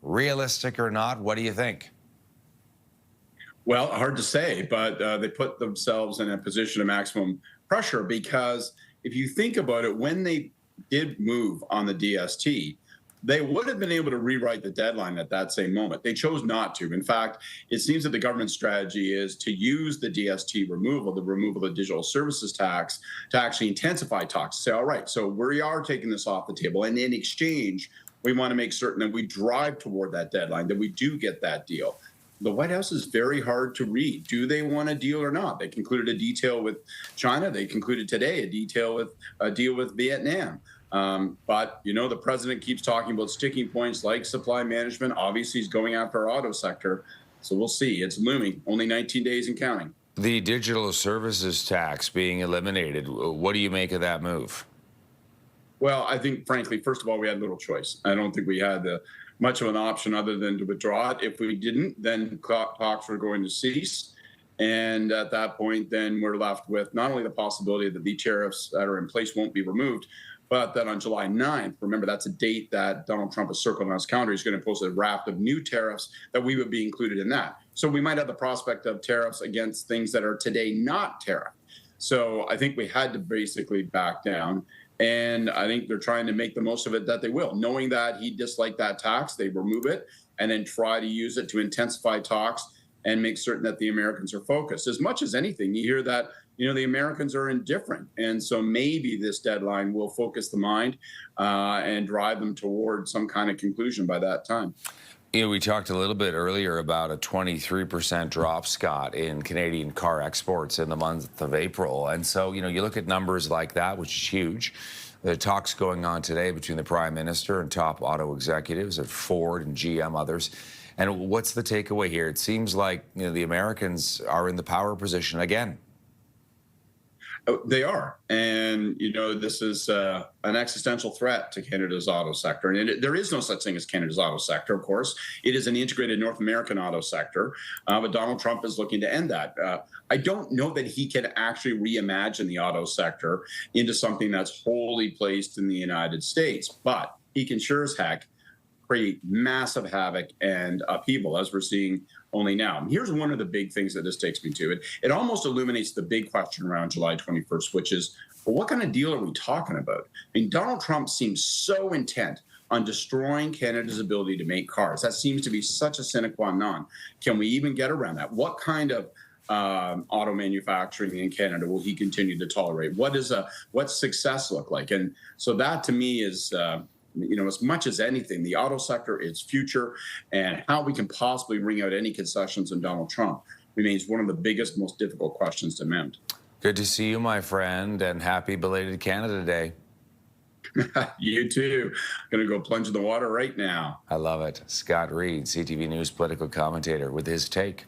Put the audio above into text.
Realistic or not, what do you think? Well, hard to say, but they put themselves in a position of maximum pressure because if you think about it, when they did move on the DST, they would have been able to rewrite the deadline at that same moment. They chose not to. In fact, it seems that the government strategy is to use the DST removal, the removal of the digital services tax, to actually intensify talks. Say, all right, so we are taking this off the table. And in exchange, we want to make certain that we drive toward that deadline, that we do get that deal. The White House is very hard to read. Do they want a deal or not? They concluded a detail with China. They concluded today a deal with Vietnam. But the president keeps talking about sticking points like supply management. Obviously, he's going after our auto sector. So we'll see. It's looming. Only 19 days and counting. The digital services tax being eliminated, what do you make of that move? Well, I think, frankly, first of all, we had little choice. I don't think we had much of an option other than to withdraw it. If we didn't, then talks were going to cease. And at that point, then we're left with not only the possibility that the tariffs that are in place won't be removed, but that on July 9th, remember, that's a date that Donald Trump has circled on his calendar. He's going to impose a raft of new tariffs that we would be included in that. So we might have the prospect of tariffs against things that are today not tariffed. So I think we had to basically back down. And I think they're trying to make the most of it that they will. Knowing that he disliked that tax, they remove it and then try to use it to intensify talks and make certain that the Americans are focused. As much as anything, you hear that, the Americans are indifferent. And so maybe this deadline will focus the mind and drive them toward some kind of conclusion by that time. We talked a little bit earlier about a 23% drop, Scott, in Canadian car exports in the month of April. And so, you look at numbers like that, which is huge. The talks going on today between the Prime Minister and top auto executives at Ford and GM, others. And what's the takeaway here? It seems like the Americans are in the power position again. They are. And, this is an existential threat to Canada's auto sector. And there is no such thing as Canada's auto sector, of course. It is an integrated North American auto sector. But Donald Trump is looking to end that. I don't know that he can actually reimagine the auto sector into something that's wholly placed in the United States. But he can sure as heck create massive havoc and upheaval, as we're seeing only now. Here's one of the big things that this takes me to. It almost illuminates the big question around July 21st, which is, well, what kind of deal are we talking about? Donald Trump seems so intent on destroying Canada's ability to make cars. That seems to be such a sine qua non. Can we even get around that? What kind of auto manufacturing in Canada will he continue to tolerate? What's success look like? And so that to me is as much as anything, the auto sector, its future, and how we can possibly wring out any concessions on Donald Trump remains one of the biggest, most difficult questions to mount. Good to see you, my friend, and happy belated Canada Day. You too. Going to go plunge in the water right now. I love it. Scott Reid, CTV News political commentator, with his take.